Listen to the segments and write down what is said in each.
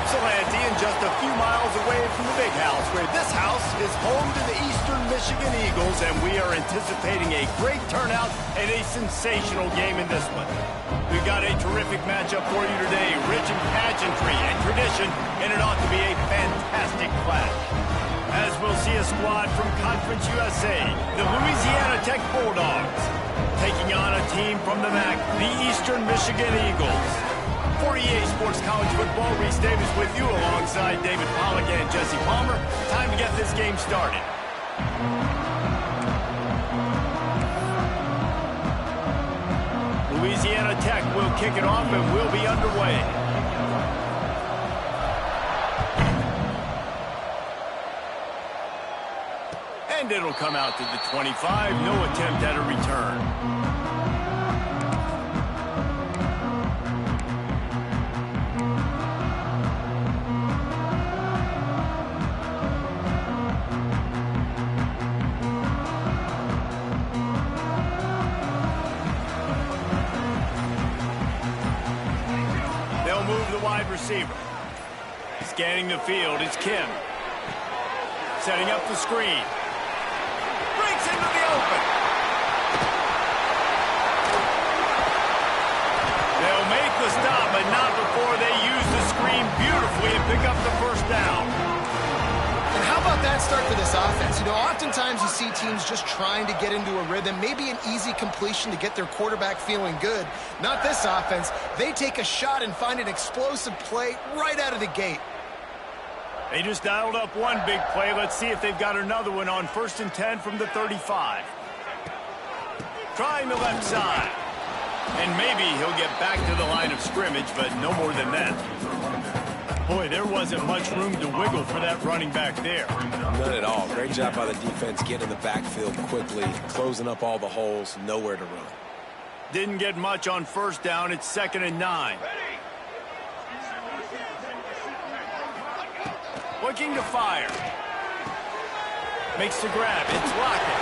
Ypsilanti and just a few miles away from the big house, where this house is home to the Eastern Michigan Eagles, and we are anticipating a great turnout and a sensational game in this one. We've got a terrific matchup for you today, rich in pageantry and tradition, and it ought to be a fantastic clash. As we'll see a squad from Conference USA, the Louisiana Tech Bulldogs, taking on a team from the MAC, the Eastern Michigan Eagles. For EA Sports College Football, Reese Davis with you alongside David Pollack and Jesse Palmer. Time to get this game started. Louisiana Tech will kick it off and we'll be underway. And it'll come out to the 25. No attempt at a return. They'll move the wide receiver. Scanning the field, it's Kim. Setting up the screen. Breaks into the open. They'll make the stop, but not before they use the screen beautifully and pick up the first down. And how about that start for this offense? You know, oftentimes you see teams just trying to get into a rhythm, maybe an easy completion to get their quarterback feeling good. Not this offense. They take a shot and find an explosive play right out of the gate. They just dialed up one big play. Let's see if they've got another one on 1st and 10 from the 35. Trying the left side. And maybe he'll get back to the line of scrimmage, but no more than that. Boy, there wasn't much room to wiggle for that running back there. None at all. Great job by the defense getting in the backfield quickly, closing up all the holes, nowhere to run. Didn't get much on 1st down. It's 2nd and 9. Looking to fire. Makes the grab. It's Lockett.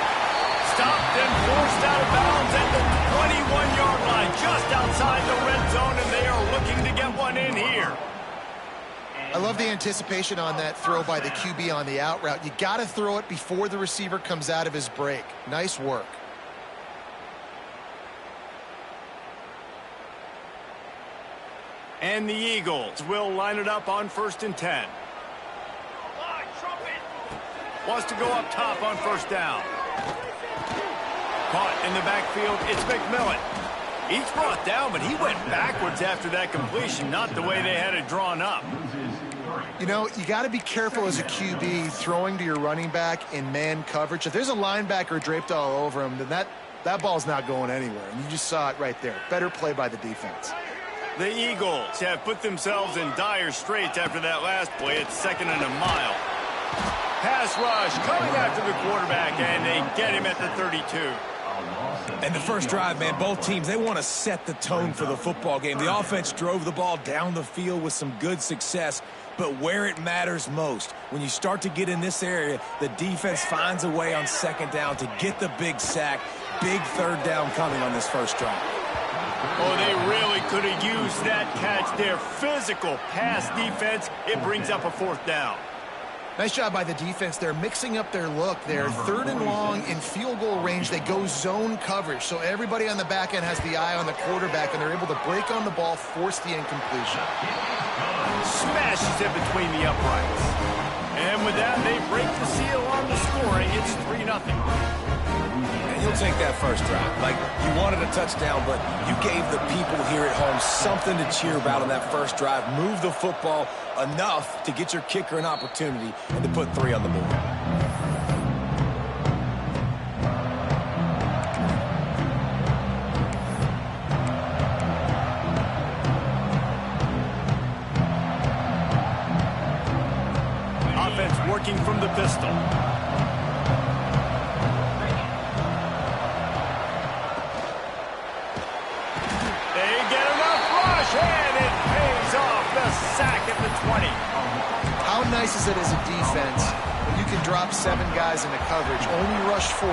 Stopped and forced out of bounds at the 21-yard line, just outside the red zone, and they are looking to get one in here. I love the anticipation on that throw by the QB on the out route. You got to throw it before the receiver comes out of his break. Nice work. And the Eagles will line it up on 1st and 10. Wants to go up top on 1st down. Caught in the backfield, it's McMillan. He's brought down, but he went backwards after that completion, not the way they had it drawn up. You know, you got to be careful as a QB throwing to your running back in man coverage. If there's a linebacker draped all over him, then that ball's not going anywhere. And you just saw it right there. Better play by the defense. The Eagles have put themselves in dire straits after that last play. It's 2nd and a mile. Pass rush coming after the quarterback, and they get him at the 32. And the first drive, man, both teams, they want to set the tone for the football game. The offense drove the ball down the field with some good success, but where it matters most, when you start to get in this area, the defense finds a way on 2nd down to get the big sack. Big 3rd down coming on this first drive. Oh, they really could have used that catch there. Physical pass defense. It brings up a 4th down. Nice job by the defense. They're mixing up their look. They're 3rd and long in field goal range. They go zone coverage, so everybody on the back end has the eye on the quarterback, and they're able to break on the ball, force the incompletion. Smashes it between the uprights. And with that, they break the seal on the scoring. It's 3-0. And you'll take that first drive. Like, you wanted a touchdown, but you gave the people here at home something to cheer about on that first drive. Move the football enough to get your kicker an opportunity and to put 3 on the board. Offense working from the pistol. They get enough rush, and it pays off. The sack at the 20. How nice is it as a defense when you can drop 7 guys into coverage, only rush 4,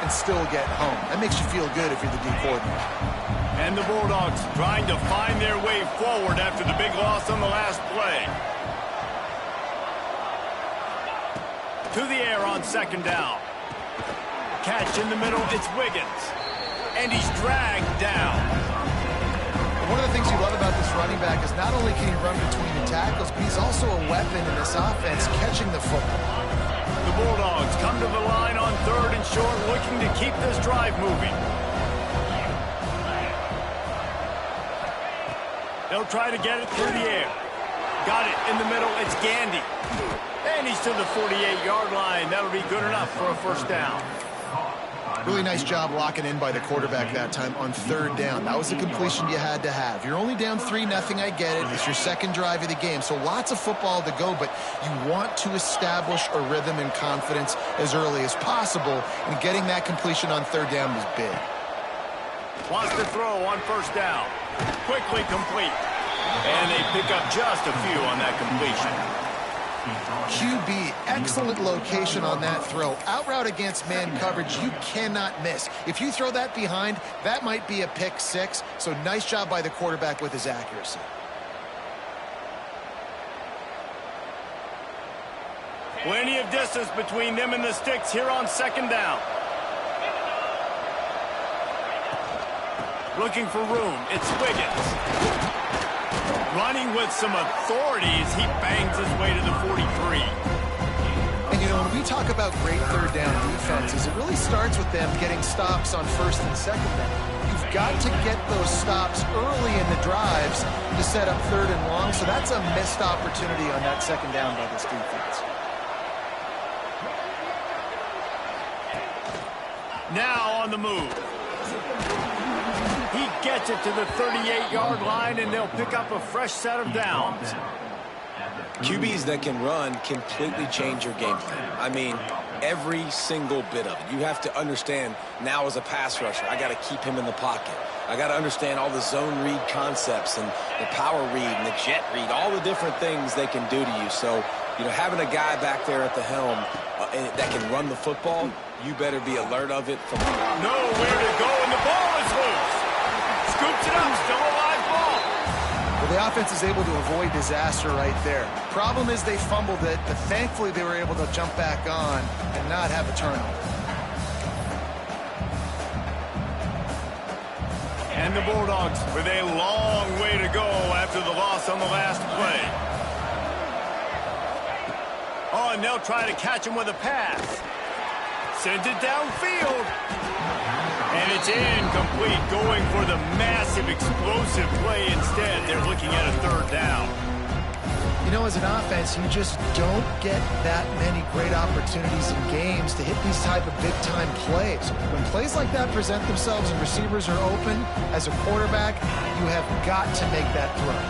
and still get home? That makes you feel good if you're the D coordinator. And the Bulldogs trying to find their way forward after the big loss on the last play. To the air on second down. Catch in the middle, it's Wiggins. And he's dragged down. One of the things you love about this running back is not only can he run between the tackles, but he's also a weapon in this offense, catching the football. The Bulldogs come to the line on 3rd and short, looking to keep this drive moving. They'll try to get it through the air. Got it in the middle, it's Gandy. And he's to the 48-yard line. That'll be good enough for a first down. Really nice job locking in by the quarterback that time on 3rd down. That was the completion you had to have. You're only down 3-0, I get it. It's your second drive of the game, so lots of football to go, but you want to establish a rhythm and confidence as early as possible, and getting that completion on 3rd down was big. Wants to throw on first down. Quickly complete. And they pick up just a few on that completion. QB, excellent location on that throw. Out route against man coverage, you cannot miss. If you throw that behind, that might be a pick 6. So nice job by the quarterback with his accuracy. Plenty of distance between them and the sticks here on second down. Looking for room, it's Wiggins. Running with some authority as he bangs his way to the 43. And, you know, when we talk about great 3rd down defenses, it really starts with them getting stops on 1st and 2nd down. You've got to get those stops early in the drives to set up 3rd and long, so that's a missed opportunity on that 2nd down by this defense. Now on the move. He gets it to the 38-yard line, and they'll pick up a fresh set of downs. QBs that can run completely change your game plan. I mean, every single bit of it. You have to understand now as a pass rusher, I got to keep him in the pocket. I got to understand all the zone read concepts and the power read and the jet read, all the different things they can do to you. So, you know, having a guy back there at the helm that can run the football, you better be alert of it. Nowhere to go, and the ball is loose. Scoops it up, still a live ball. Well, the offense is able to avoid disaster right there. Problem is they fumbled it, but thankfully they were able to jump back on and not have a turnover. And the Bulldogs with a long way to go after the loss on the last play. Oh, and they'll try to catch him with a pass. Sends it downfield. And it's incomplete, going for the massive, explosive play instead. They're looking at a 3rd down. You know, as an offense, you just don't get that many great opportunities in games to hit these type of big-time plays. When plays like that present themselves and receivers are open, as a quarterback, you have got to make that throw.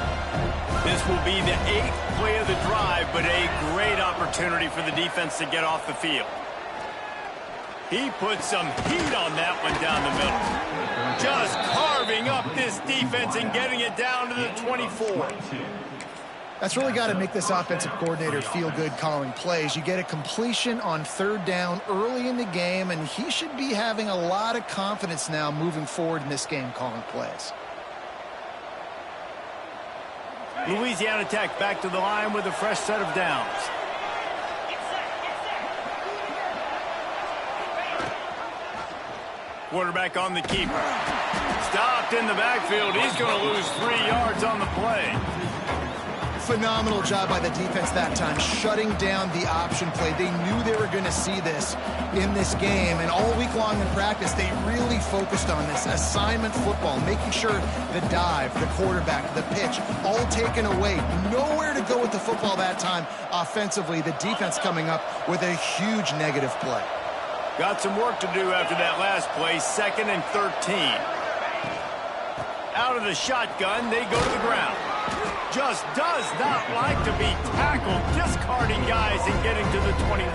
This will be the 8th play of the drive, but a great opportunity for the defense to get off the field. He put some heat on that one down the middle. Just carving up this defense and getting it down to the 24. That's really got to make this offensive coordinator feel good calling plays. You get a completion on 3rd down early in the game, and he should be having a lot of confidence now moving forward in this game calling plays. Louisiana Tech back to the line with a fresh set of downs. Quarterback on the keeper. Stopped in the backfield. He's going to lose 3 yards on the play. Phenomenal job by the defense that time, shutting down the option play. They knew they were going to see this in this game, and all week long in practice, they really focused on this assignment football, making sure the dive, the quarterback, the pitch, all taken away. Nowhere to go with the football that time offensively. The defense coming up with a huge negative play. Got some work to do after that last play, 2nd and 13. Out of the shotgun, they go to the ground. Just does not like to be tackled, discarding guys and getting to the 21.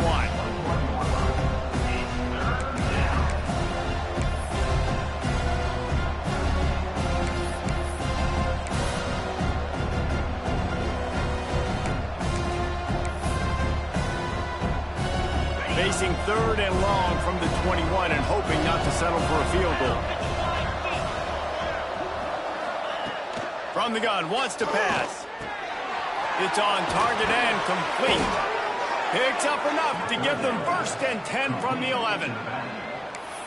Facing 3rd and long from the 21 and hoping not to settle for a field goal. From the gun, wants to pass. It's on target and complete. Picks up enough to give them 1st and 10 from the 11.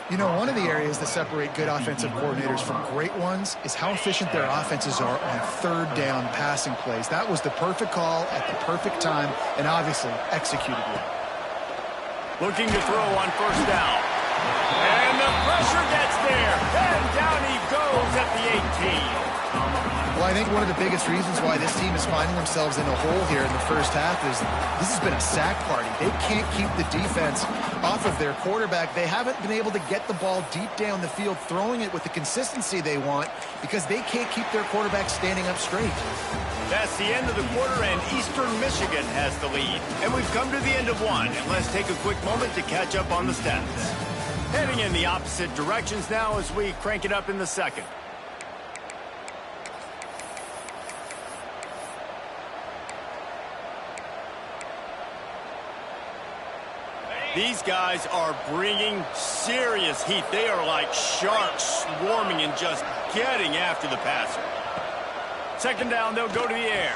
You know, one of the areas that separate good offensive coordinators from great ones is how efficient their offenses are on 3rd down passing plays. That was the perfect call at the perfect time and obviously executed well. Looking to throw on 1st down. And the pressure gets there. And down he goes at the 18. Well, I think one of the biggest reasons why this team is finding themselves in a hole here in the first half is this has been a sack party. They can't keep the defense off of their quarterback. They haven't been able to get the ball deep down the field, throwing it with the consistency they want because they can't keep their quarterback standing up straight. That's the end of the quarter, and Eastern Michigan has the lead. And we've come to the end of one, and let's take a quick moment to catch up on the stats. Heading in the opposite directions now as we crank it up in the second. These guys are bringing serious heat. They are like sharks swarming and just getting after the passer. 2nd down, they'll go to the air.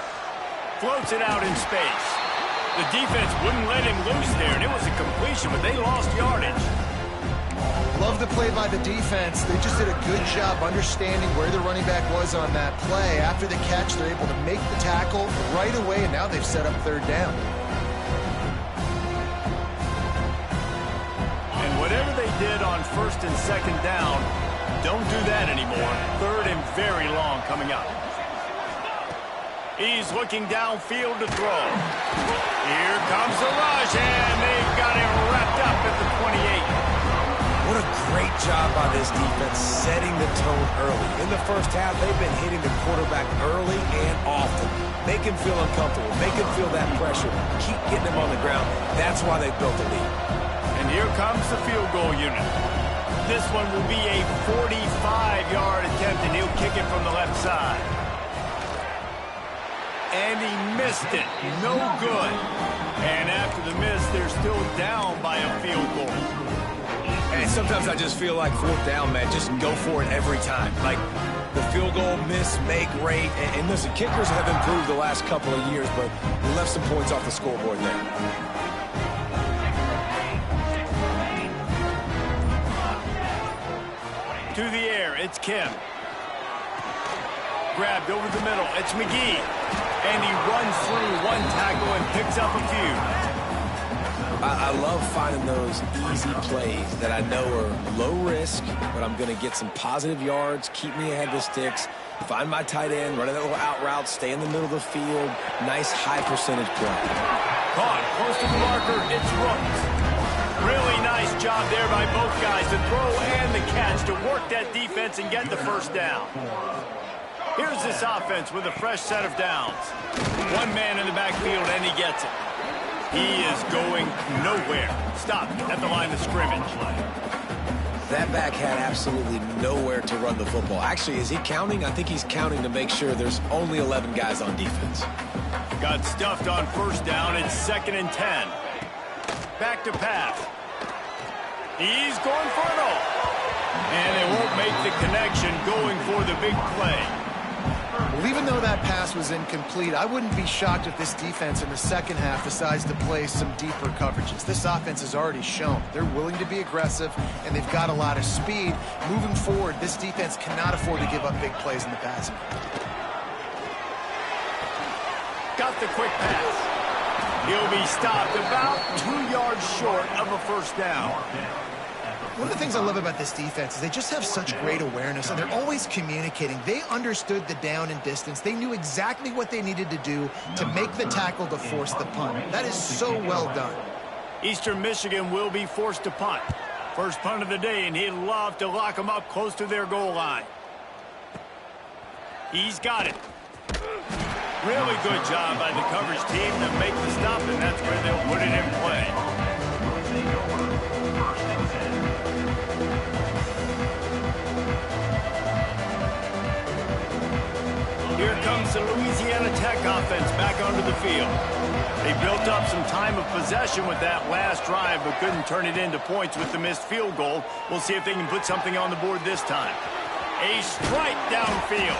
Floats it out in space. The defense wouldn't let him loose there, and it was a completion, but they lost yardage. Love the play by the defense. They just did a good job understanding where the running back was on that play. After the catch, they're able to make the tackle right away, and now they've set up 3rd down. Whatever they did on 1st and 2nd down, don't do that anymore. 3rd and very long coming up. He's looking downfield to throw. Here comes the rush, and they've got him wrapped up at the 28. What a great job by this defense setting the tone early. In the first half, they've been hitting the quarterback early and often. Make him feel uncomfortable. Make him feel that pressure. Keep getting him on the ground. That's why they built the lead. And here comes the field goal unit. This one will be a 45-yard attempt, and he'll kick it from the left side. And he missed it. No good. And after the miss, they're still down by a field goal. And sometimes I just feel like 4th down, man, just go for it every time. Like the field goal, miss, make, rate. And listen, kickers have improved the last couple of years, but we left some points off the scoreboard there. To the air, it's Kim. Grabbed over the middle, it's McGee. And he runs through 1 tackle and picks up a few. I love finding those easy plays that I know are low risk, but I'm going to get some positive yards, keep me ahead of the sticks, find my tight end, run a little out route, stay in the middle of the field. Nice high percentage play. Caught close to the marker, it's Rooks. Really nice job there by both guys to throw and the catch to work that defense and get the 1st down. Here's this offense with a fresh set of downs. 1 man in the backfield, and he gets it. He is going nowhere. Stopped at the line of scrimmage. That back had absolutely nowhere to run the football. Actually, is he counting? I think he's counting to make sure there's only 11 guys on defense. Got stuffed on 1st down. It's 2nd and 10. Back to pass. He's going for it all. And they won't make the connection going for the big play. Well, even though that pass was incomplete, I wouldn't be shocked if this defense in the second half decides to play some deeper coverages. This offense has already shown they're willing to be aggressive, and they've got a lot of speed. Moving forward, this defense cannot afford to give up big plays in the passing. Got the quick pass. He'll be stopped about 2 yards short of a 1st down. One of the things I love about this defense is they just have such great awareness, and they're always communicating. They understood the down and distance. They knew exactly what they needed to do to make the tackle to force the punt. That is so well done. Eastern Michigan will be forced to punt. First punt of the day, and he'd love to lock them up close to their goal line. He's got it. Really good job by the coverage team to make the stop, and that's where they'll put it in play. Here comes the Louisiana Tech offense back onto the field. They built up some time of possession with that last drive, but couldn't turn it into points with the missed field goal. We'll see if they can put something on the board this time. A strike downfield.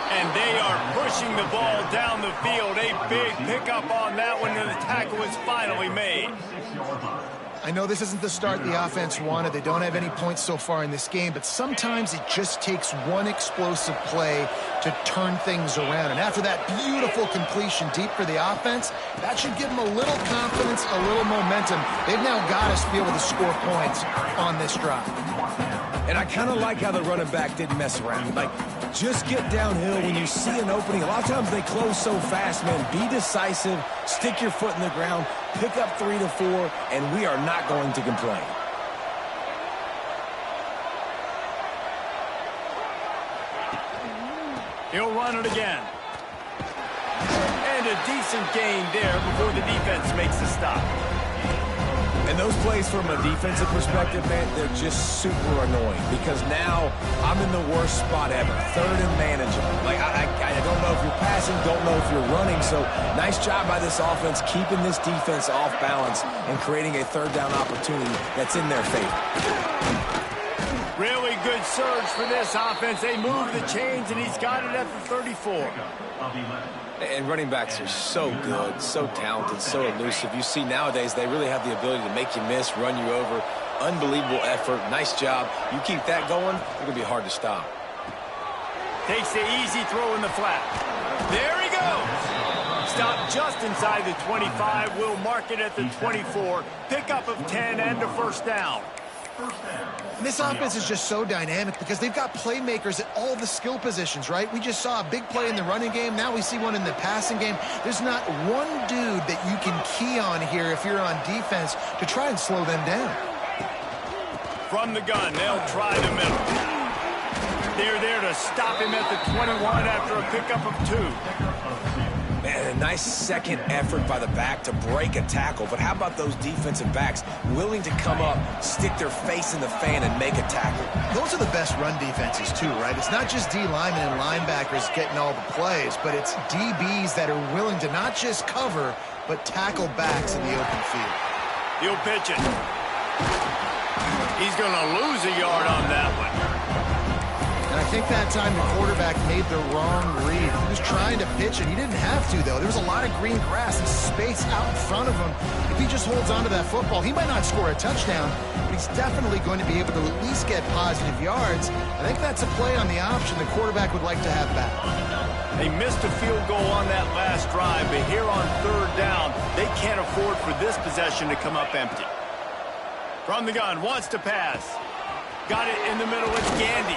And they are pushing the ball down the field. A big pickup on that one, and the tackle is finally made. I know this isn't the start the offense wanted. They don't have any points so far in this game, but sometimes it just takes one explosive play to turn things around. And after that beautiful completion deep for the offense, that should give them a little confidence, a little momentum. They've now got us to be able to score points on this drive. And I kind of like how the running back didn't mess around. Like, just get downhill when you see an opening. A lot of times they close so fast, man. Be decisive, stick your foot in the ground, pick up 3 to 4, and we are not going to complain. He'll run it again. And a decent gain there before the defense makes the stop. And those plays from a defensive perspective, man, they're just super annoying because now I'm in the worst spot ever. Third and manageable. Like, I don't know if you're passing, don't know if you're running. So nice job by this offense keeping this defense off balance and creating a third down opportunity that's in their favor. Really good surge for this offense. They move the chains, and he's got it at the 34. And running backs are so good, so talented, so elusive. You see nowadays they really have the ability to make you miss, run you over. Unbelievable effort. Nice job. You keep that going, they're going to be hard to stop. Takes the easy throw in the flat. There he goes. Stop just inside the 25. We'll mark it at the 24. Pickup of 10 and a first down. This offense is just so dynamic because they've got playmakers at all the skill positions, right? We just saw a big play in the running game. Now we see one in the passing game. There's not one dude that you can key on here if you're on defense to try and slow them down. From the gun, they'll try the middle. They're there to stop him at the 21 after a pickup of 2. Man, a nice second effort by the back to break a tackle. But how about those defensive backs willing to come up, stick their face in the fan, and make a tackle? Those are the best run defenses, too, right? It's not just D linemen and linebackers getting all the plays, but it's DBs that are willing to not just cover, but tackle backs in the open field. He'll pitch it. He's going to lose a yard on that one. And I think that time the quarterback made the wrong read. He was trying to pitch it. He didn't have to, though. There was a lot of green grass and space out in front of him. If he just holds on to that football, he might not score a touchdown, but he's definitely going to be able to at least get positive yards. I think that's a play on the option the quarterback would like to have back. They missed a field goal on that last drive, but here on third down, they can't afford for this possession to come up empty. From the gun, wants to pass. Got it in the middle, it's Gandy.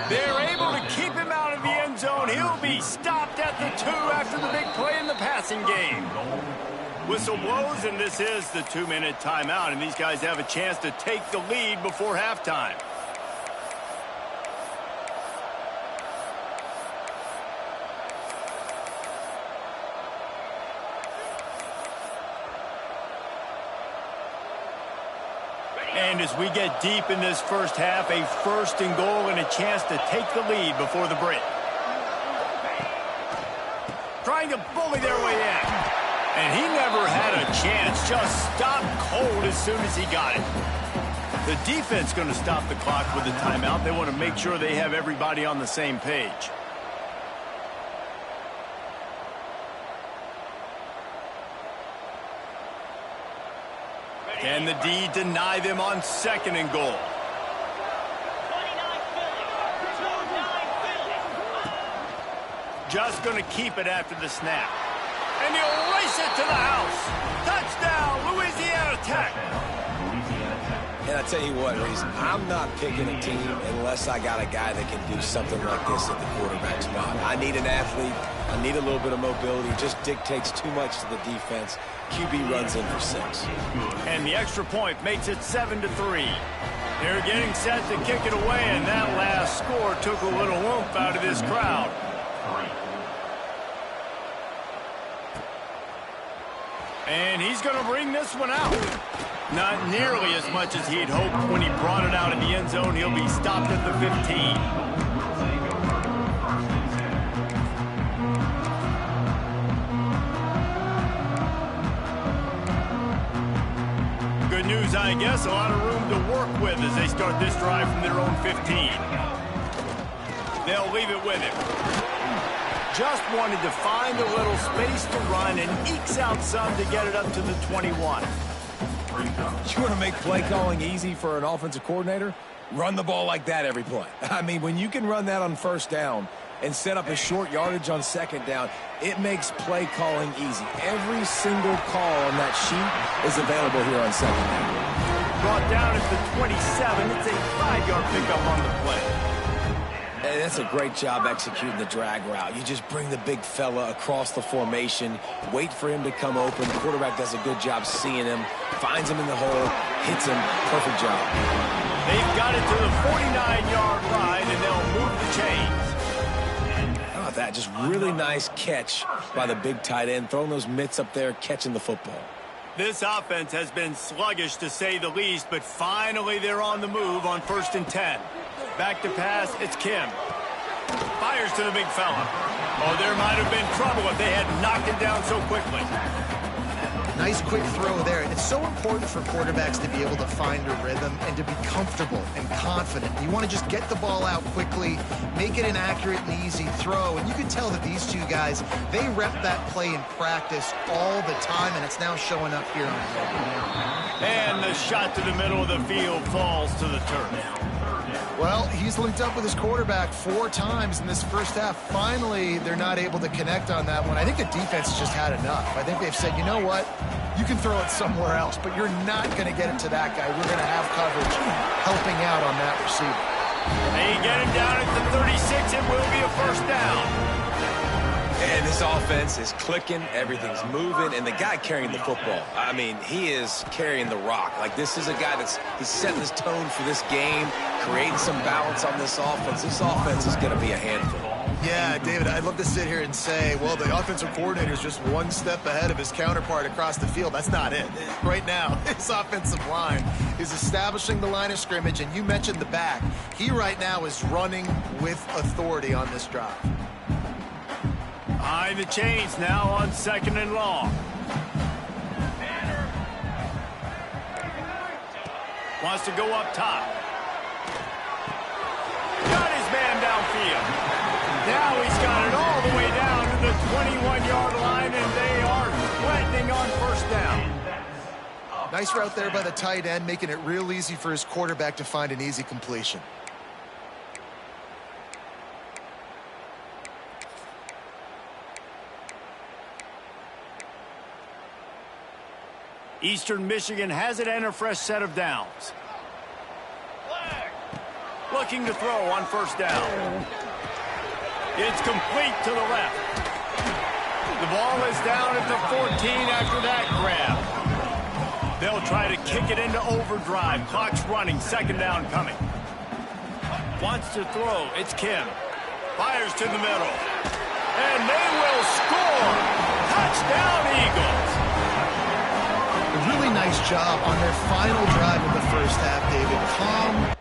They're able to keep him out of the end zone. He'll be stopped at the 2 after the big play in the passing game. Whistle blows, and this is the 2-minute timeout, and these guys have a chance to take the lead before halftime. And as we get deep in this first half, a first and goal and a chance to take the lead before the break. Trying to bully their way in. And he never had a chance. Just stopped cold as soon as he got it. The defense going to stop the clock with a timeout. They want to make sure they have everybody on the same page. Can the D deny them on second and goal? Just going to keep it after the snap. And he'll race it to the house. Touchdown, Louisiana Tech. And I tell you what, Reese, I'm not picking a team unless I got a guy that can do something like this at the quarterback spot. I need an athlete. I need a little bit of mobility. Just dictates too much to the defense. QB runs in for 6. And the extra point makes it 7-3. They're getting set to kick it away, and that last score took a little oomph out of this crowd. And he's going to bring this one out. Not nearly as much as he'd hoped when he brought it out in the end zone. He'll be stopped at the 15. Good news, I guess. A lot of room to work with as they start this drive from their own 15. They'll leave it with him. Just wanted to find a little space to run and ekes out some to get it up to the 21. You want to make play calling easy for an offensive coordinator? Run the ball like that every play. I mean, when you can run that on first down and set up a short yardage on second down, it makes play calling easy. Every single call on that sheet is available here on second down. Brought down at the 27. It's a 5-yard pickup on the play. Hey, that's a great job executing the drag route. You just bring the big fella across the formation, wait for him to come open. The quarterback does a good job seeing him, finds him in the hole, hits him. Perfect job. They've got it to the 49-yard line, and they'll move the chains. How about that? Just really nice catch by the big tight end, throwing those mitts up there, catching the football. This offense has been sluggish, to say the least, but finally they're on the move on 1st and 10. Back to pass, it's Kim. Fires to the big fella. Oh, there might have been trouble if they had knocked it down so quickly. Nice quick throw there. It's so important for quarterbacks to be able to find a rhythm and to be comfortable and confident. You want to just get the ball out quickly, make it an accurate and easy throw. And you can tell that these two guys, they rep that play in practice all the time, and it's now showing up here on film. And the shot to the middle of the field falls to the turf. Well, he's linked up with his quarterback 4 times in this first half. Finally, they're not able to connect on that one. I think the defense has just had enough. I think they've said, you know what? You can throw it somewhere else, but you're not going to get it to that guy. We're going to have coverage helping out on that receiver. They get him down at the 36. It will be a first down. And this offense is clicking, everything's moving, and the guy carrying the football, I mean, he is carrying the rock. Like, this is a guy he's setting this tone for this game, creating some balance on this offense. This offense is going to be a handful. Yeah, David, I'd love to sit here and say, well, the offensive coordinator is just one step ahead of his counterpart across the field. That's not it. Right now, his offensive line is establishing the line of scrimmage, and you mentioned the back. He right now is running with authority on this drive. Behind the chains now on 2nd and long. Wants to go up top. Got his man downfield. Now he's got it all the way down to the 21-yard line, and they are threatening on first down. Nice route there by the tight end, making it real easy for his quarterback to find an easy completion. Eastern Michigan has it and a fresh set of downs. Looking to throw on first down. It's complete to the left. The ball is down at the 14 after that grab. They'll try to kick it into overdrive. Clock's running, 2nd down coming. Wants to throw, it's Kim. Fires to the middle. And they will score! Touchdown, Eagles! A really nice job on their final drive of the first half, David. Calm.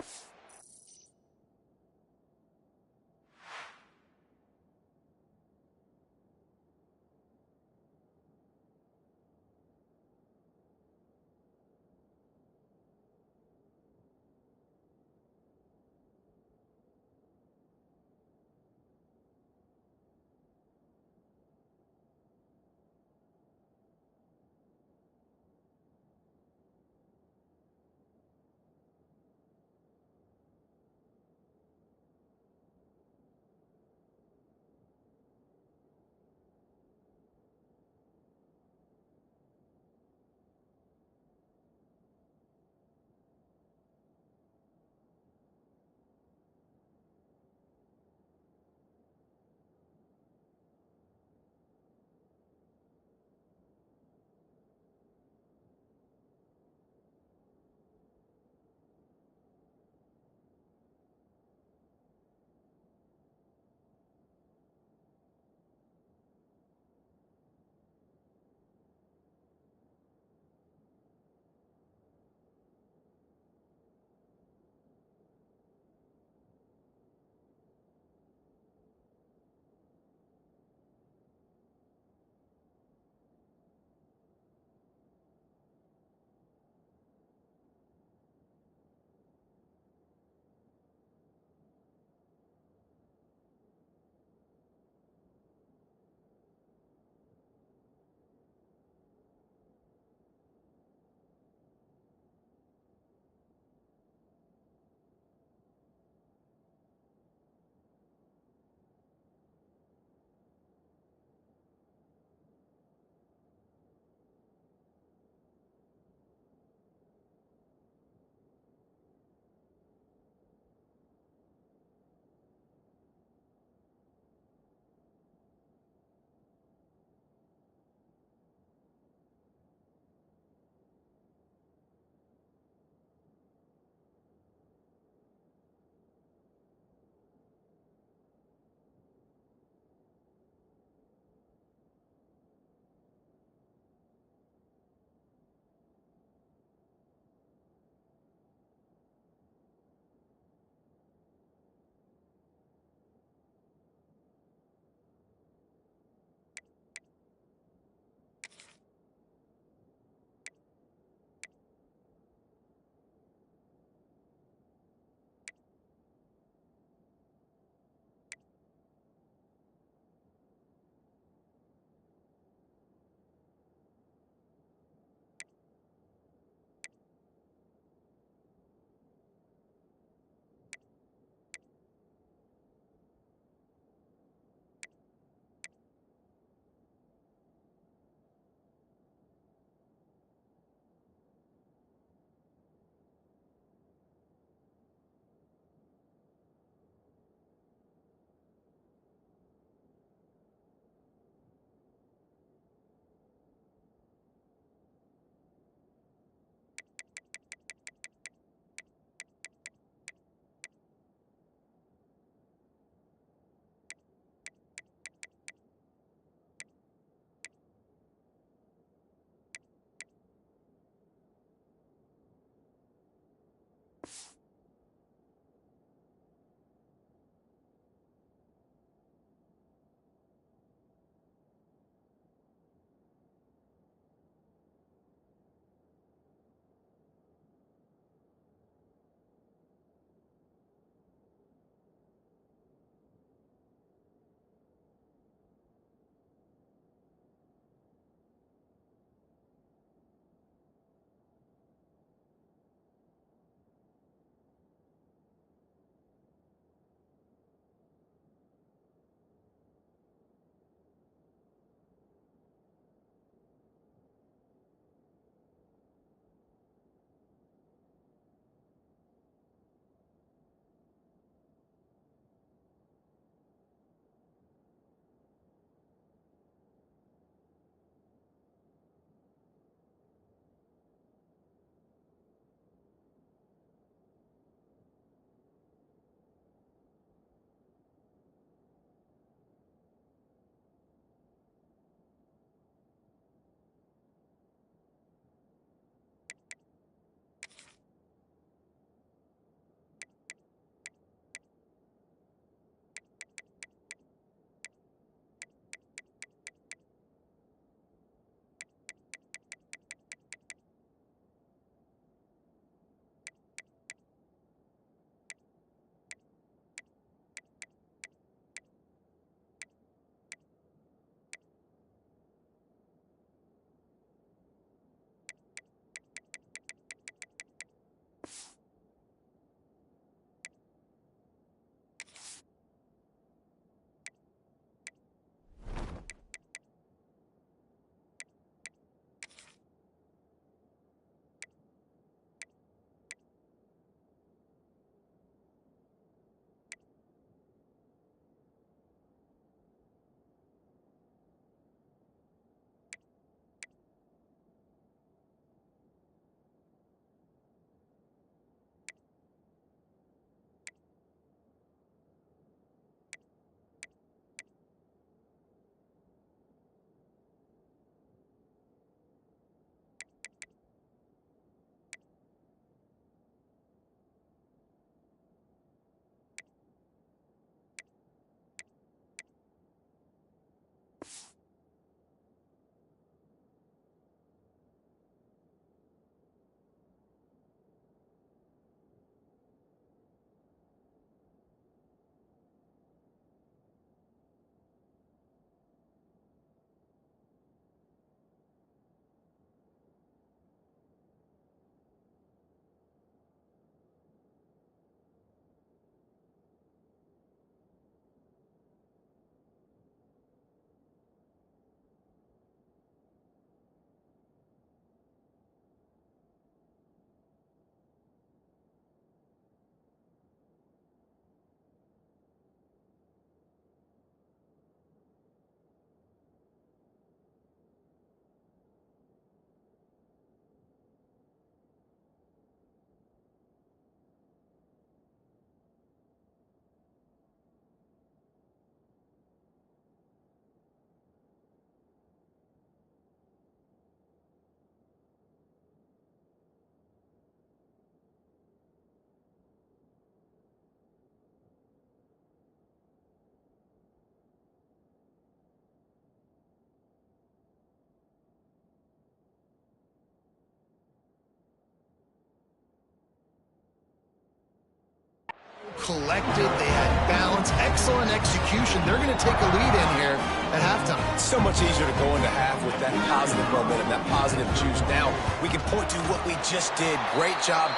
collected. They had balance, excellent execution. They're going to take a lead in here at halftime. It's so much easier to go into half with that positive momentum, that positive juice. Now we can point to what we just did. Great job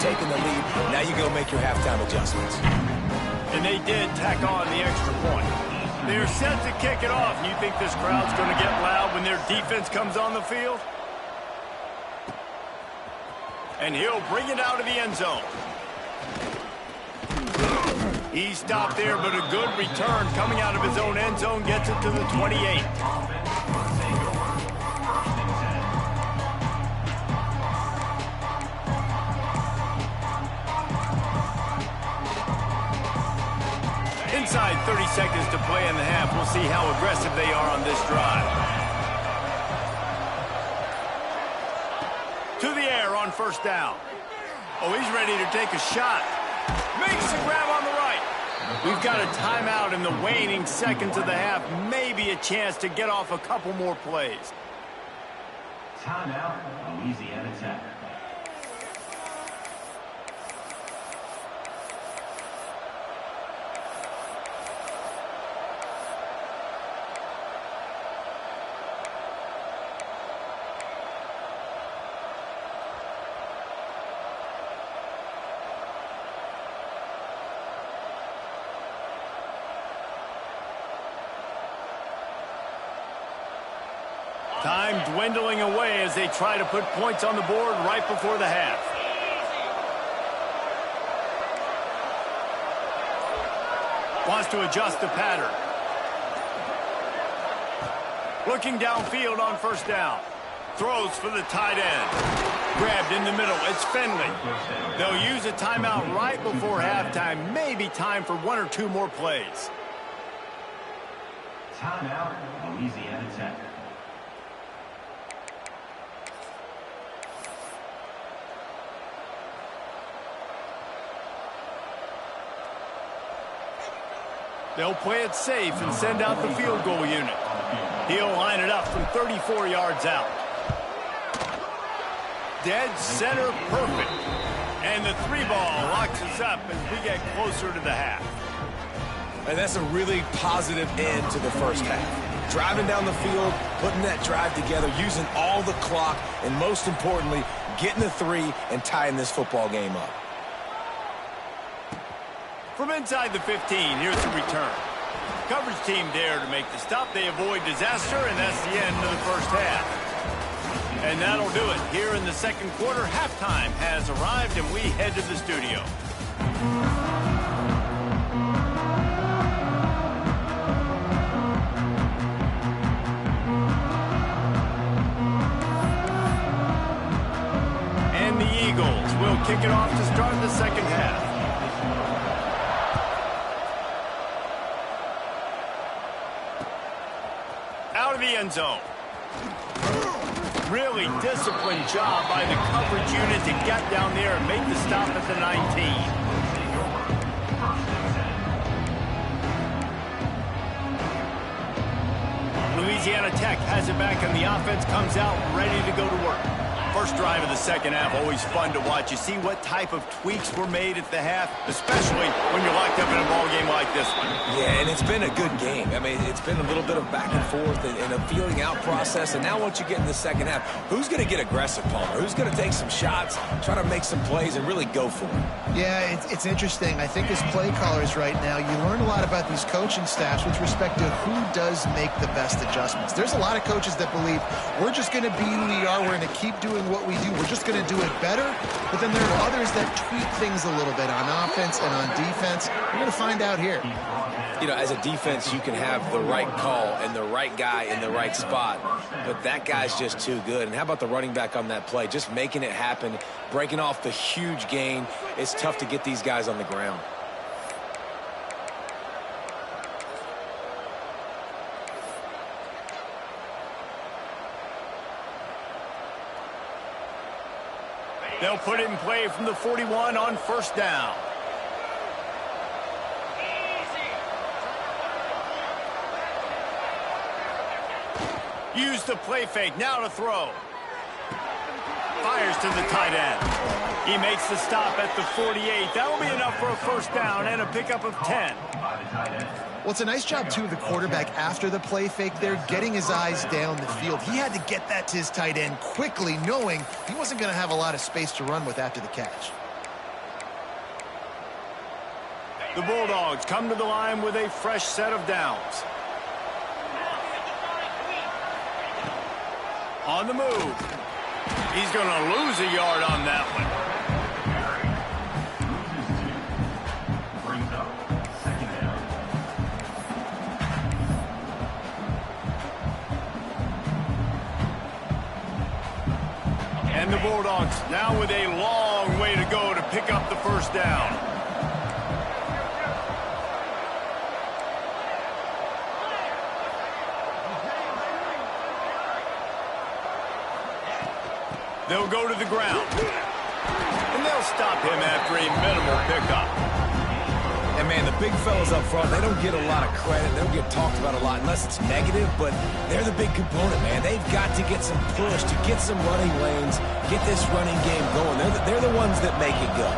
taking the lead. Now you go make your halftime adjustments. And they did tack on the extra point. They're set to kick it off. You think this crowd's going to get loud when their defense comes on the field? And he'll bring it out of the end zone. He stopped there, but a good return coming out of his own end zone gets it to the 28. Inside 30 seconds to play in the half. We'll see how aggressive they are on this drive. To the air on first down. Oh, he's ready to take a shot. Makes the grab on the right. We've got a timeout in the waning seconds of the half. Maybe a chance to get off a couple more plays. Timeout, Louisiana Tech. Time dwindling away as they try to put points on the board right before the half. Wants to adjust the pattern. Looking downfield on first down. Throws for the tight end. Grabbed in the middle. It's Finley. They'll use a timeout right before halftime. Maybe time for one or two more plays. Timeout, Louisiana Tech. They'll play it safe and send out the field goal unit. He'll line it up from 34 yards out. Dead center perfect. And the 3-ball locks us up as we get closer to the half. And that's a really positive end to the first half. Driving down the field, putting that drive together, using all the clock, and most importantly, getting the 3 and tying this football game up. From inside the 15, here's the return. Coverage team there to make the stop. They avoid disaster, and that's the end of the first half. And that'll do it. Here in the second quarter, halftime has arrived, and we head to the studio. And the Eagles will kick it off to start the second half. Out of the end zone. Really disciplined job by the coverage unit to get down there and make the stop at the 19. Louisiana Tech has it back, and the offense comes out ready to go to work. First drive of the second half, always fun to watch. You see what type of tweaks were made at the half, especially when you're locked up in a ball game like this one. Yeah, and it's been a good game. I mean, it's been a little bit of back and forth and a feeling out process. And now once you get in the second half, who's going to get aggressive, Palmer? Who's going to take some shots, try to make some plays, and really go for it? Yeah, it's interesting. I think as play callers right now, you learn a lot about these coaching staffs with respect to who does make the best adjustments. There's a lot of coaches that believe we're just going to be who we are. We're going to keep doing what we do. We're just going to do it better. But then there are others that tweak things a little bit on offense and on defense. We're going to find out here. You know, as a defense, you can have the right call and the right guy in the right spot, but that guy's just too good. And how about the running back on that play? Just making it happen, breaking off the huge gain. It's tough to get these guys on the ground. They'll put it in play from the 41 on first down. Use the play fake. Now to throw. Fires to the tight end. He makes the stop at the 48. That'll be enough for a first down and a pickup of 10. Well, it's a nice job, too, of the quarterback after the play fake there, getting his eyes down the field. He had to get that to his tight end quickly, knowing he wasn't going to have a lot of space to run with after the catch. The Bulldogs come to the line with a fresh set of downs. On the move. He's going to lose a yard on that one. And the Bulldogs now with a long way to go to pick up the first down. They'll go to the ground. And they'll stop him after a minimal pickup. And, man, the big fellas up front, they don't get a lot of credit. They don't get talked about a lot unless it's negative, but they're the big component, man. They've got to get some push, to get some running lanes, get this running game going. They're the ones that make it go.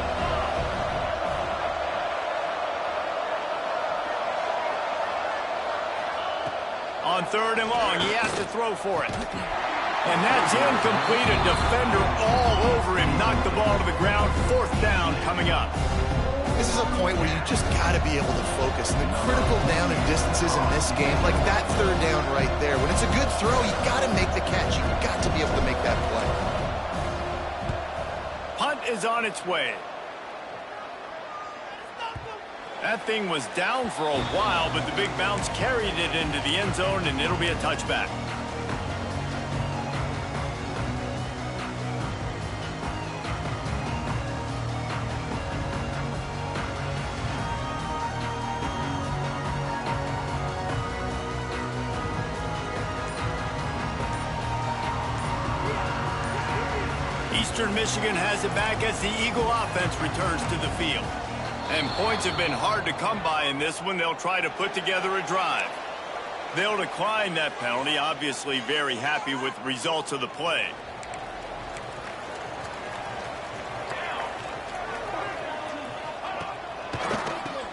On 3rd and long, he has to throw for it. And that's incomplete. A defender all over him. Knocked the ball to the ground. 4th down coming up. This is a point where you just got to be able to focus. And the critical down and distances in this game, like that 3rd down right there, when it's a good throw, you got to make the catch. You've got to be able to make that play. Punt is on its way. That thing was down for a while, but the big bounce carried it into the end zone, and it'll be a touchback. Eastern Michigan has it back as the Eagle offense returns to the field. And points have been hard to come by in this one. They'll try to put together a drive. They'll decline that penalty, obviously very happy with the results of the play.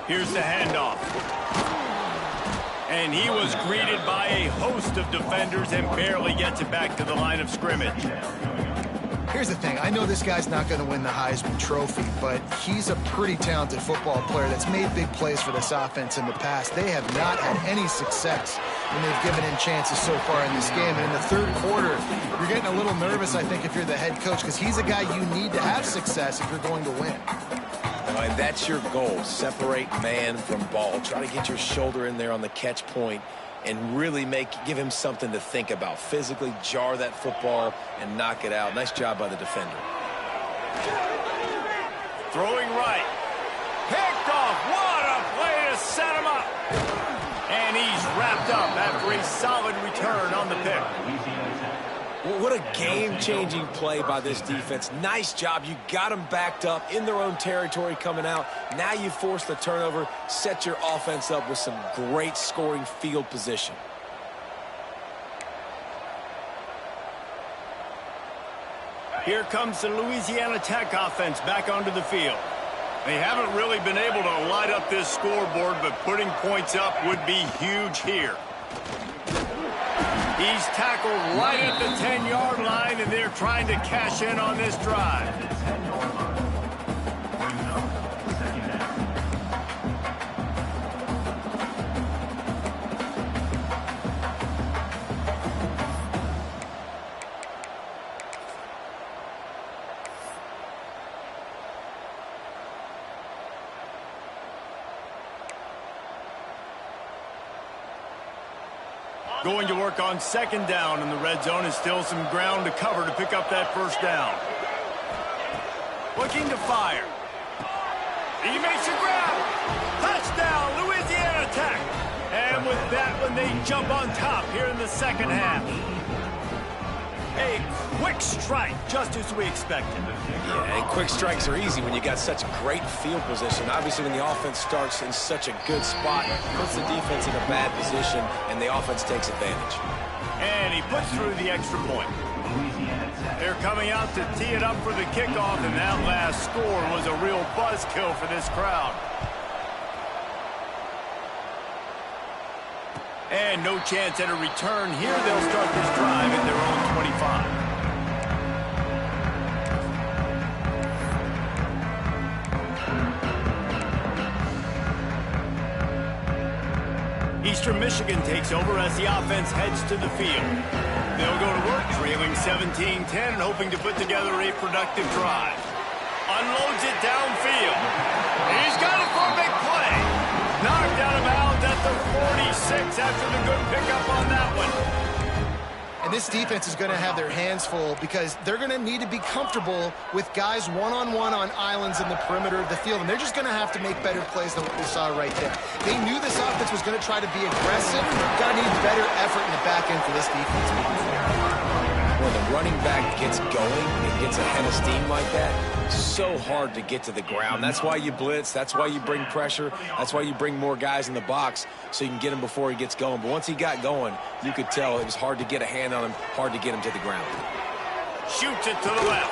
Here's the handoff. And he was greeted by a host of defenders and barely gets it back to the line of scrimmage. Here's the thing. I know this guy's not going to win the Heisman Trophy, but he's a pretty talented football player that's made big plays for this offense in the past. They have not had any success when they've given him chances so far in this game. And in the 3rd quarter, you're getting a little nervous, I think, if you're the head coach, because he's a guy you need to have success if you're going to win. And that's your goal. Separate man from ball. Try to get your shoulder in there on the catch point and really give him something to think about. Physically jar that football and knock it out. Nice job by the defender. Throwing right. Picked off. What a play to set him up. And he's wrapped up after a solid return on the pick. Well, what a game-changing play by this defense. Nice job. You got them backed up in their own territory coming out. Now you force the turnover, set your offense up with some great scoring field position. Here comes the Louisiana Tech offense back onto the field. They haven't really been able to light up this scoreboard, but putting points up would be huge here. He's tackled right at the 10-yard line, and they're trying to cash in on this drive. Going to work on 2nd down in the red zone, and still some ground to cover to pick up that first down. Looking to fire. He makes a grab. Touchdown, Louisiana Tech. And with that one, they jump on top here in the 2nd half. A quick strike, just as we expected. Yeah, and quick strikes are easy when you got such great field position. Obviously, when the offense starts in such a good spot, it puts the defense in a bad position, and the offense takes advantage. And he puts through the extra point. Louisiana They're coming out to tee it up for the kickoff, and that last score was a real buzzkill for this crowd. And no chance at a return here. They'll start this drive at their own 25. Eastern Michigan takes over as the offense heads to the field. They'll go to work trailing 17-10 and hoping to put together a productive drive. Unloads it downfield. He's got it for a big play. Knocked out of bounds at the 46 after the good pickup on that one. And this defense is going to have their hands full because they're going to need to be comfortable with guys one-on-one on islands in the perimeter of the field. And they're just going to have to make better plays than what we saw right there. They knew this offense was going to try to be aggressive. Got to need better effort in the back end for this defense moving forward. When the running back gets going and gets a head of steam like that, so hard to get to the ground. That's why you blitz. That's why you bring pressure. That's why you bring more guys in the box so you can get him before he gets going. But once he got going, you could tell it was hard to get a hand on him, hard to get him to the ground. Shoots it to the left.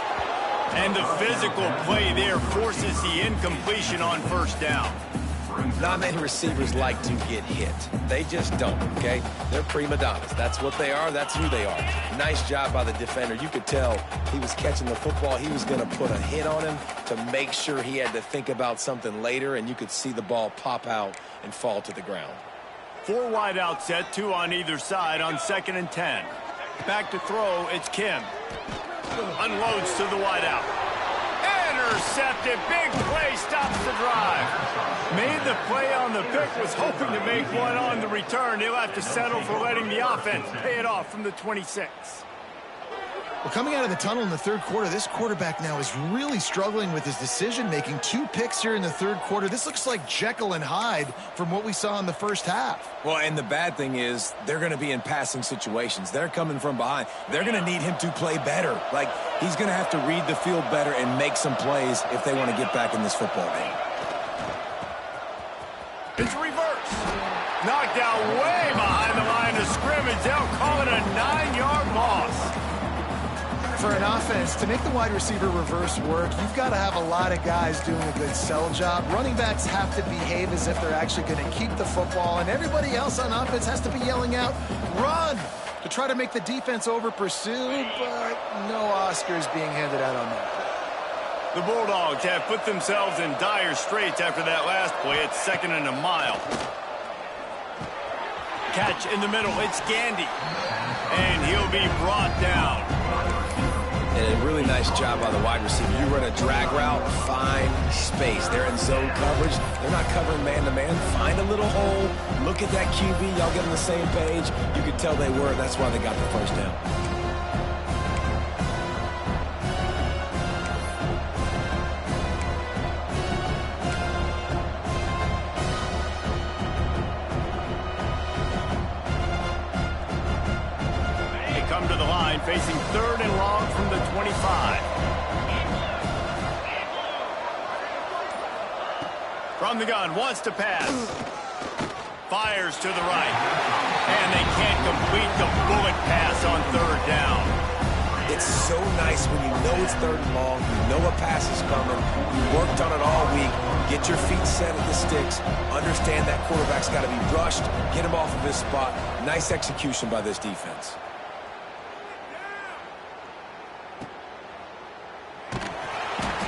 And the physical play there forces the incompletion on first down. Not many receivers like to get hit. They just don't, okay? They're prima donnas. That's what they are. That's who they are. Nice job by the defender. You could tell he was catching the football. He was going to put a hit on him to make sure he had to think about something later, and you could see the ball pop out and fall to the ground. 4 wide out set, 2 on either side on 2nd and 10. Back to throw, it's Kim. Unloads to the wide out. Intercepted, big play, stops the drive. Made the play on the pick, was hoping to make one on the return. He'll have to settle for letting the offense pay it off from the 26. Well, coming out of the tunnel in the third quarter, this quarterback now is really struggling with his decision-making. 2 picks here in the third quarter. This looks like Jekyll and Hyde from what we saw in the first half. Well, and the bad thing is they're going to be in passing situations. They're coming from behind. They're going to need him to play better. Like, he's going to have to read the field better and make some plays if they want to get back in this football game. It's reverse. Knocked out way behind the line of scrimmage. They'll call it a 9-yard loss. For an offense, to make the wide receiver reverse work, you've got to have a lot of guys doing a good sell job. Running backs have to behave as if they're actually going to keep the football, and everybody else on offense has to be yelling out, run, to try to make the defense over-pursue, but no Oscars being handed out on that. The Bulldogs have put themselves in dire straits after that last play. It's 2nd and a mile. Catch in the middle. It's Gandy. And he'll be brought down. And a really nice job by the wide receiver. You run a drag route, find space. They're in zone coverage. They're not covering man-to-man. Find a little hole. Look at that QB. Y'all get on the same page. You could tell they were. That's why they got the first down. Come to the line, facing 3rd and long from the 25. From the gun, wants to pass. Fires to the right. And they can't complete the bullet pass on 3rd down. It's so nice when you know it's 3rd and long, you know a pass is coming, you worked on it all week, get your feet set at the sticks, understand that quarterback's got to be rushed, get him off of his spot. Nice execution by this defense.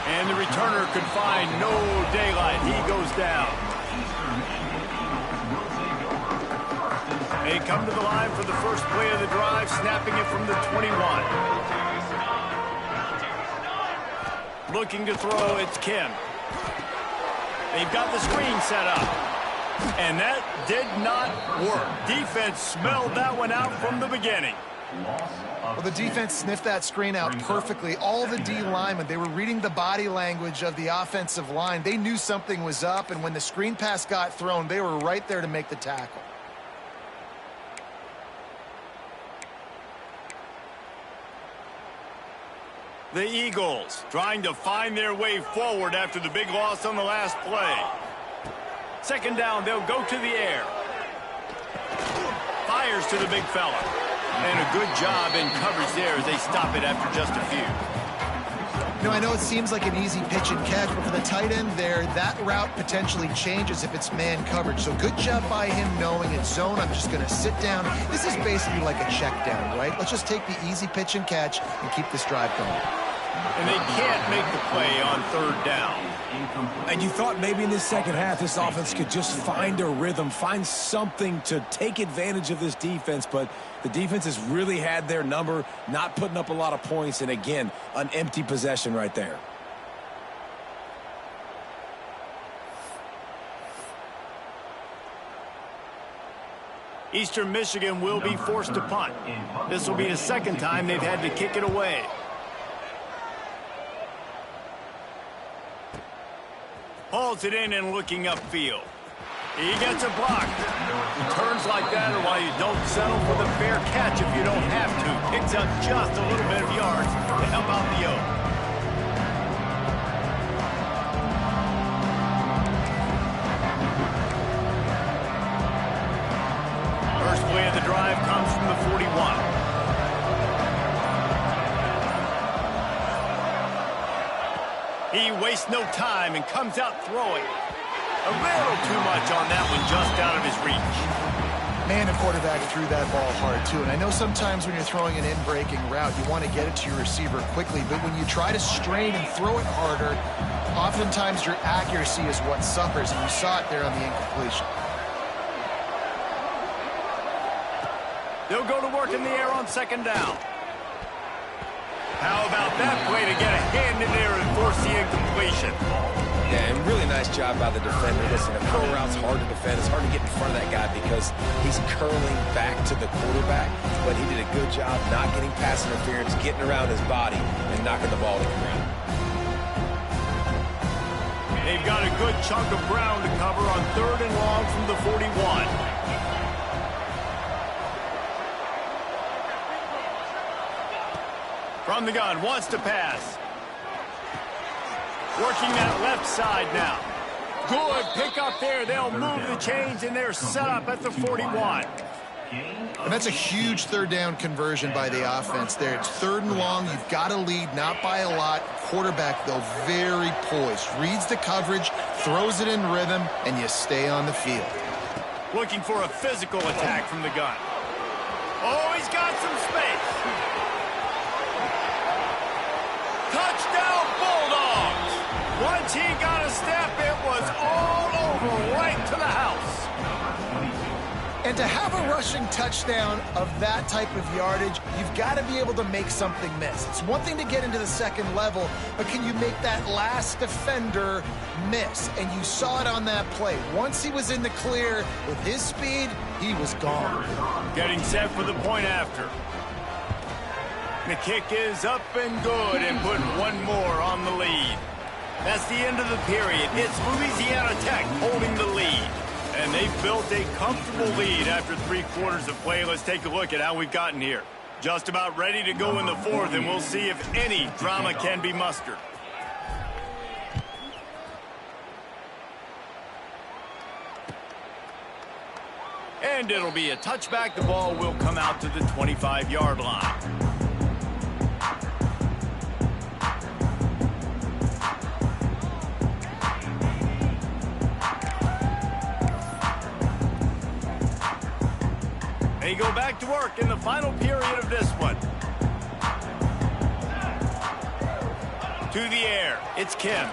And the returner could find no daylight. He goes down. They come to the line for the first play of the drive, snapping it from the 21. Looking to throw, it's Kim. They've got the screen set up. And that did not work. Defense smelled that one out from the beginning. Well, the defense sniffed that screen out perfectly. All the D linemen, they were reading the body language of the offensive line. They knew something was up, and when the screen pass got thrown, they were right there to make the tackle. The Eagles trying to find their way forward after the big loss on the last play. 2nd down, they'll go to the air. Fires to the big fella. And a good job in coverage there as they stop it after just a few. You know, I know it seems like an easy pitch and catch, but for the tight end there, that route potentially changes if it's man coverage. So good job by him knowing it's zone. I'm just going to sit down. This is basically like a check down, right? Let's just take the easy pitch and catch and keep this drive going. And they can't make the play on third down. And you thought maybe in this second half this offense could just find a rhythm, find something to take advantage of this defense, but the defense has really had their number, not putting up a lot of points, and again, an empty possession right there. Eastern Michigan will be forced to punt. This will be the second time they've had to kick it away. Hauls it in and looking upfield. He gets a block. Returns like that are why you don't settle for the fair catch if you don't have to. Picks up just a little bit of yards to help out the O. First play of the drive comes from the 41. He wastes no time and comes out throwing. A little too much on that one, just out of his reach. Man, the quarterback threw that ball hard, too. And I know sometimes when you're throwing an in-breaking route, you want to get it to your receiver quickly. But when you try to strain and throw it harder, oftentimes your accuracy is what suffers. And you saw it there on the incompletion. They'll go to work in the air on second down. How about that play to get a hand in there and force the incompletion? Yeah, and really nice job by the defender. Listen, a curl route's hard to defend. It's hard to get in front of that guy because he's curling back to the quarterback. But he did a good job not getting pass interference, getting around his body, and knocking the ball to the ground. They've got a good chunk of ground to cover on third and long from the 41. From the gun, wants to pass. Working that left side now. Good pick up there. They'll move the chains, and they're set up at the 41. And that's a huge third down conversion by the offense there. It's third and long. You've got to lead, not by a lot. Quarterback, though, very poised. Reads the coverage, throws it in rhythm, and you stay on the field. Looking for a physical attack from the gun. Oh, he's got some space. Touchdown, Bulldogs! Once he got a step, it was all over, right to the house. And to have a rushing touchdown of that type of yardage, you've got to be able to make something miss. It's one thing to get into the second level, but can you make that last defender miss? And you saw it on that play. Once he was in the clear with his speed, he was gone. Getting set for the point after. The kick is up and good, and put one more on the lead. That's the end of the period. It's Louisiana Tech holding the lead. And they've built a comfortable lead after 3 quarters of play. Let's take a look at how we've gotten here. Just about ready to go in the fourth, and we'll see if any drama can be mustered. And it'll be a touchback. The ball will come out to the 25-yard line. They go back to work in the final period of this one. To the air, it's Kim.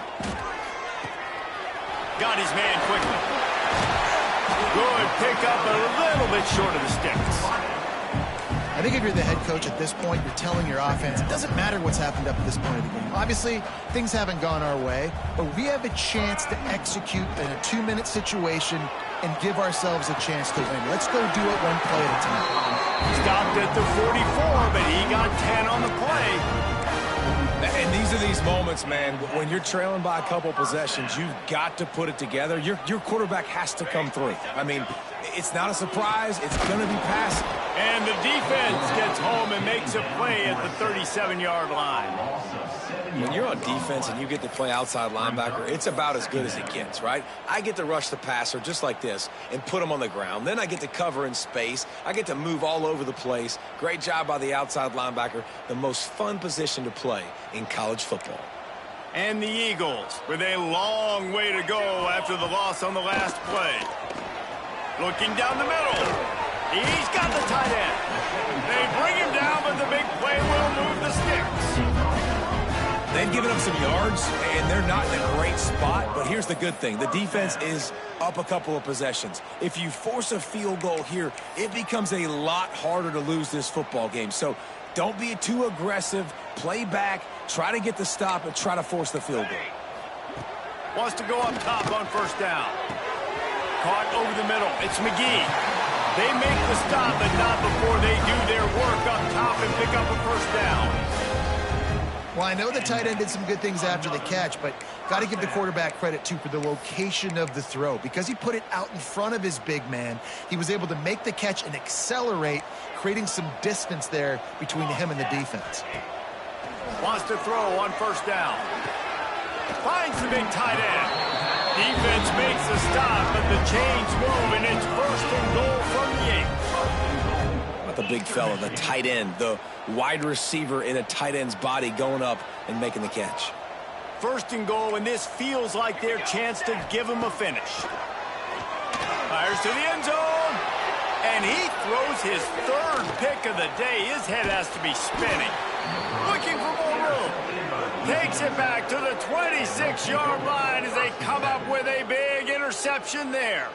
Got his man quickly. Good pick up, a little bit short of the sticks. I think if you're the head coach at this point, you're telling your offense, it doesn't matter what's happened up to this point of the game. Obviously, things haven't gone our way, but we have a chance to execute in a 2-minute situation and give ourselves a chance to win. Let's go do it one play at a time. Stopped at the 44, but he got 10 on the play. And these are these moments, man, when you're trailing by a couple possessions, you've got to put it together. Your quarterback has to come through. I mean, it's not a surprise. It's going to be passing. And the defense gets home and makes a play at the 37-yard line. When you're on defense and you get to play outside linebacker, it's about as good as it gets, right? I get to rush the passer just like this and put him on the ground. Then I get to cover in space. I get to move all over the place. Great job by the outside linebacker. The most fun position to play in college football. And the Eagles with a long way to go after the loss on the last play. Looking down the middle. He's got the tight end. They bring him down, but the big play will move the sticks. They've given up some yards, and they're not in a great spot. But here's the good thing. The defense is up a couple of possessions. If you force a field goal here, it becomes a lot harder to lose this football game. So don't be too aggressive. Play back. Try to get the stop and try to force the field goal. Wants to go up top on first down. Caught over the middle. It's McGee. They make the stop, but not before they do their work up top and pick up a first down. Well, I know the tight end did some good things after the catch, but got to give the quarterback credit, too, for the location of the throw. Because he put it out in front of his big man, he was able to make the catch and accelerate, creating some distance there between him and the defense. Wants to throw on first down. Finds the big tight end. Defense makes the stop, but the chains move, and it's first and goal from the 8. The big fella, the tight end, the wide receiver in a tight end's body going up and making the catch. First and goal, and this feels like their chance to give him a finish. Fires to the end zone, and he throws his third pick of the day. His head has to be spinning. Looking for more room. Takes it back to the 26-yard line as they come up with a big interception there.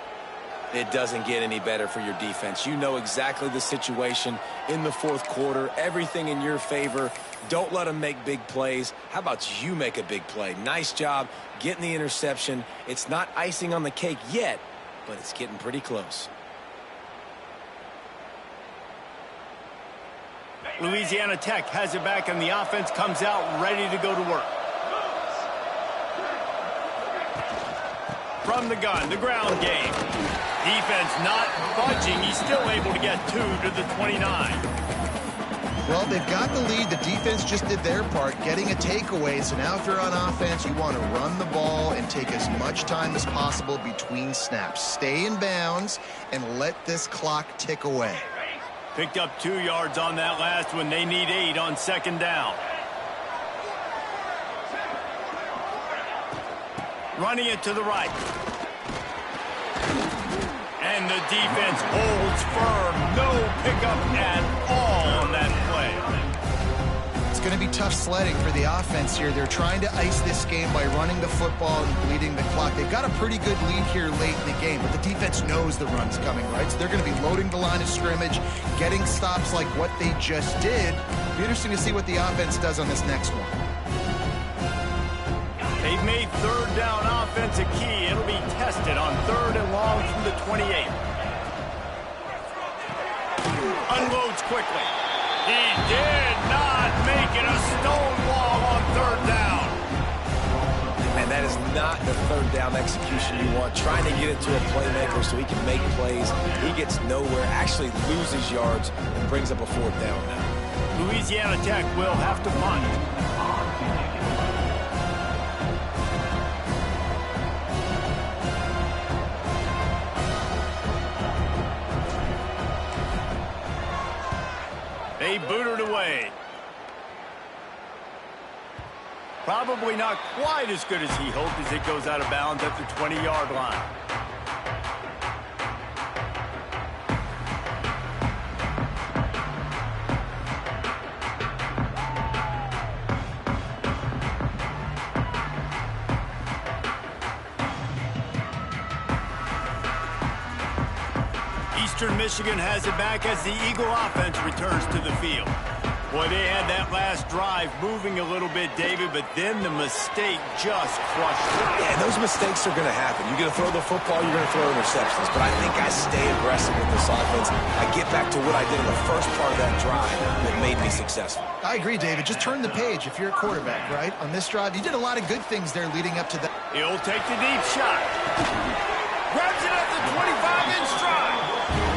It doesn't get any better for your defense. You know exactly the situation in the fourth quarter. Everything in your favor. Don't let them make big plays. How about you make a big play? Nice job getting the interception. It's not icing on the cake yet, but it's getting pretty close. Louisiana Tech has it back, and the offense comes out ready to go to work. From the gun, the ground game. Defense not budging. He's still able to get 2 to the 29. Well, they've got the lead. The defense just did their part, getting a takeaway. So now if you're on offense, you want to run the ball and take as much time as possible between snaps. Stay in bounds and let this clock tick away. Picked up 2 yards on that last one. They need 8 on second down. Running it to the right. And the defense holds firm. No pickup at all on that play. It's going to be tough sledding for the offense here. They're trying to ice this game by running the football and bleeding the clock. They've got a pretty good lead here late in the game, but the defense knows the run's coming, right? So they're going to be loading the line of scrimmage, getting stops like what they just did. It'll be interesting to see what the offense does on this next one. They've made third down offense a key. It'll be tested on 3rd and long from the 28. Unloads quickly. He did not make it a stone wall on 3rd down. Man, that is not the 3rd down execution you want. Trying to get it to a playmaker so he can make plays. He gets nowhere, actually loses yards, and brings up a 4th down now. Louisiana Tech will have to punt. They booted away. Probably not quite as good as he hoped as it goes out of bounds at the 20-yard line. Eastern Michigan has it back as the Eagle offense returns to the field. Boy, they had that last drive moving a little bit, David, but then the mistake just crushed them. Yeah, those mistakes are going to happen. You're going to throw the football, you're going to throw interceptions. But I think I stay aggressive with this offense. I get back to what I did in the first part of that drive that made me successful. I agree, David. Just turn the page if you're a quarterback, right? On this drive, you did a lot of good things there leading up to that. He'll take the deep shot. Grabs it at the 25 in stride.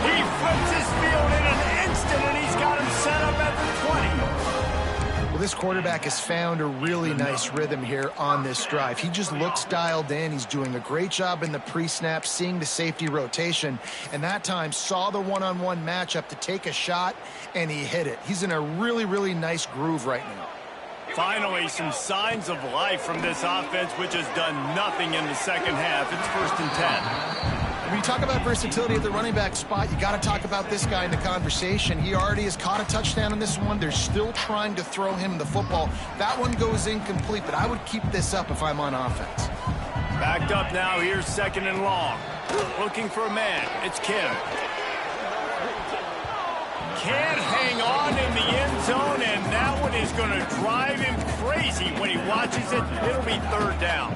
He flips his field in an instant, and he's got him set up at the 20. Well, this quarterback has found a really nice rhythm here on this drive. He just looks dialed in. He's doing a great job in the pre-snap, seeing the safety rotation, and that time saw the one-on-one matchup to take a shot, and he hit it. He's in a really, really nice groove right now. Finally, some signs of life from this offense, which has done nothing in the second half. It's 1st and 10. When you talk about versatility at the running back spot, you got to talk about this guy in the conversation. He already has caught a touchdown on this one. They're still trying to throw him the football. That one goes incomplete, but I would keep this up if I'm on offense. Backed up now. Here's 2nd and long. Looking for a man. It's Kim. Can't hang on in the end zone, and that one is going to drive him crazy when he watches it. It'll be 3rd down.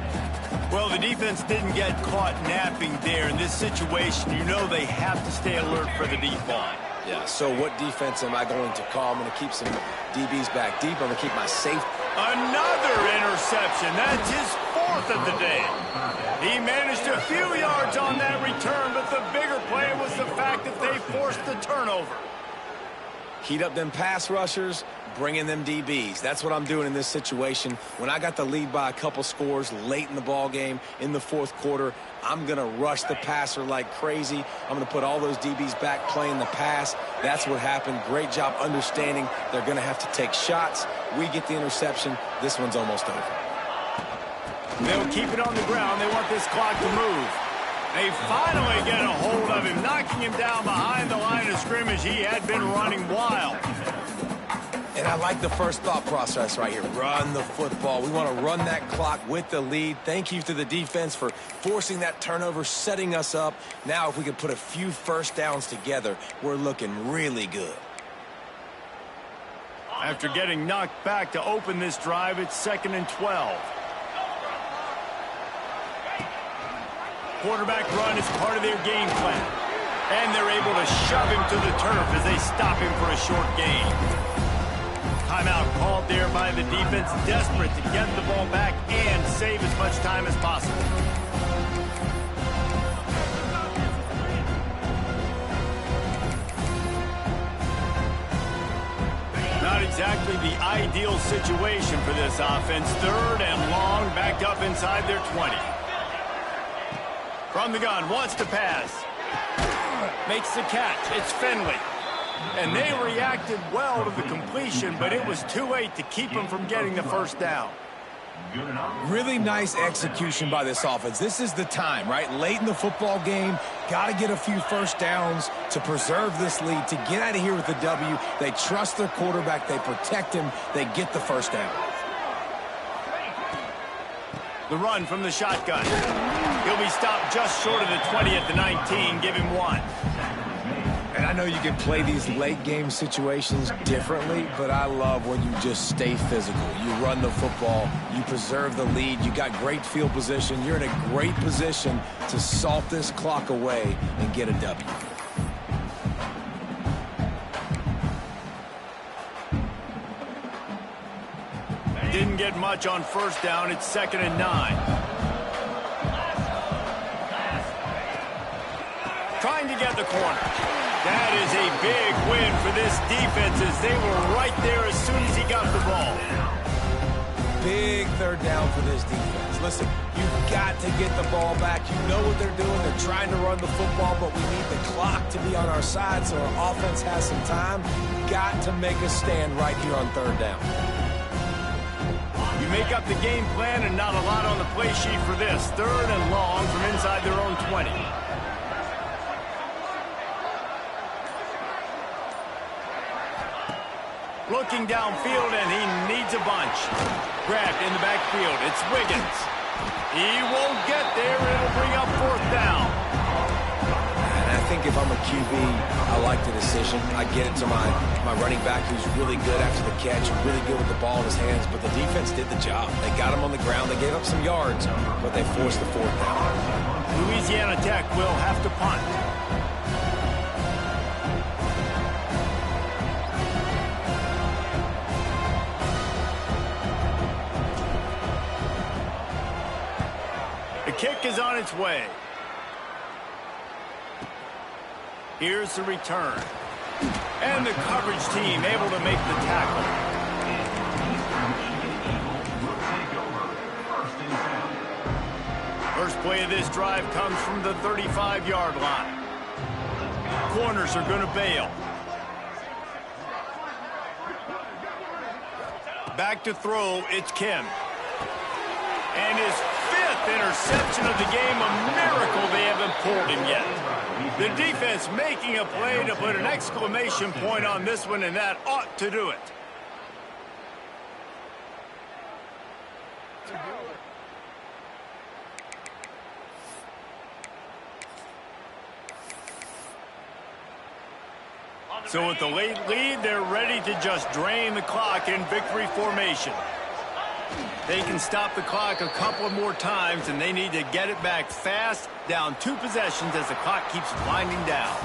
Well, the defense didn't get caught napping there. In this situation, you know they have to stay alert for the deep ball. Yeah, so what defense am I going to call? I'm going to keep some DBs back deep. I'm going to keep my safe. Another interception. That's his 4th of the day. He managed a few yards on that return, but the bigger play was the fact that they forced the turnover. Heat up them pass rushers, bring in them DBs. That's what I'm doing in this situation. When I got the lead by a couple scores late in the ball game in the 4th quarter, I'm going to rush the passer like crazy. I'm going to put all those DBs back playing the pass. That's what happened. Great job understanding they're going to have to take shots. We get the interception. This one's almost over. They'll keep it on the ground. They want this clock to move. They finally get a hold of him, knocking him down behind the line of scrimmage. He had been running wild. And I like the first thought process right here. Run the football. We want to run that clock with the lead. Thank you to the defense for forcing that turnover, setting us up. Now if we could put a few first downs together, we're looking really good. After getting knocked back to open this drive, it's 2nd and 12. Quarterback run is part of their game plan. And they're able to shove him to the turf as they stop him for a short gain. Timeout called there by the defense, desperate to get the ball back and save as much time as possible. Not exactly the ideal situation for this offense. 3rd and long, backed up inside their 20. From the gun, wants to pass. Makes the catch. It's Finley. And they reacted well to the completion, but it was too late to keep them from getting the 1st down. Really nice execution by this offense. This is the time, right? Late in the football game, got to get a few first downs to preserve this lead, to get out of here with the W. They trust their quarterback. They protect him. They get the 1st down. The run from the shotgun. He'll be stopped just short of the 20 at the 19. Give him 1. And I know you can play these late game situations differently, but I love when you just stay physical. You run the football, you preserve the lead, you got great field position. You're in a great position to salt this clock away and get a W. Didn't get much on 1st down. It's 2nd and 9. Trying to get the corner. That is a big win for this defense as they were right there as soon as he got the ball. Big 3rd down for this defense. Listen, you've got to get the ball back. You know what they're doing. They're trying to run the football, but we need the clock to be on our side so our offense has some time. Got to make a stand right here on 3rd down. You make up the game plan and not a lot on the play sheet for this. 3rd and long from inside their own 20. Looking downfield, and he needs a bunch. Grabbed in the backfield. It's Wiggins. He won't get there. It'll bring up 4th down. And I think if I'm a QB, I like the decision. I get it to my running back who's really good after the catch, really good with the ball in his hands, but the defense did the job. They got him on the ground. They gave up some yards, but they forced the 4th down. Louisiana Tech will have to punt. The kick is on its way. Here's the return. And the coverage team able to make the tackle. play of this drive comes from the 35-yard line. Corners are going to bail. Back to throw, it's Kim. And his 5th interception of the game, a miracle they haven't pulled him yet. The defense making a play to put an exclamation point on this one, and that ought to do it. So with the late lead, they're ready to just drain the clock in victory formation. They can stop the clock a couple more times, and they need to get it back fast, down 2 possessions as the clock keeps winding down.